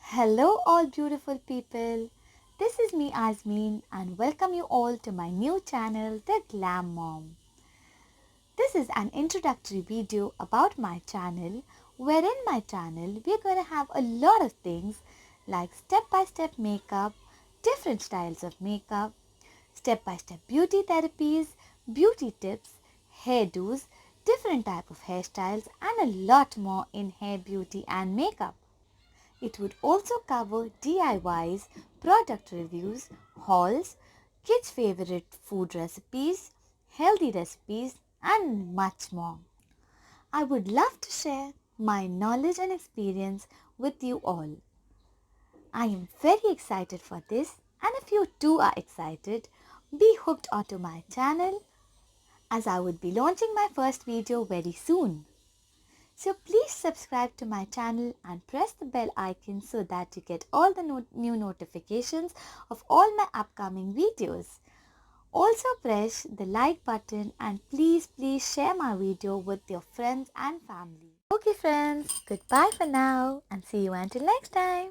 Hello all beautiful people. This is me Aazmine and welcome you all to my new channel, The Glam Mom. This is an introductory video about my channel, where in my channel we're going to have a lot of things like step-by-step makeup, different styles of makeup, step-by-step beauty therapies, beauty tips, hairdos, different type of hairstyles and a lot more in hair beauty and makeup. It would also cover DIYs, product reviews, hauls, kids' favorite food recipes, healthy recipes, and much more. I would love to share my knowledge and experience with you all. I am very excited for this, and if you too are excited, be hooked onto my channel as I would be launching my first video very soon. So please subscribe to my channel and press the bell icon so that you get all the new notifications of all my upcoming videos. Also press the like button and please share my video with your friends and family. Okay friends, goodbye for now and see you until next time.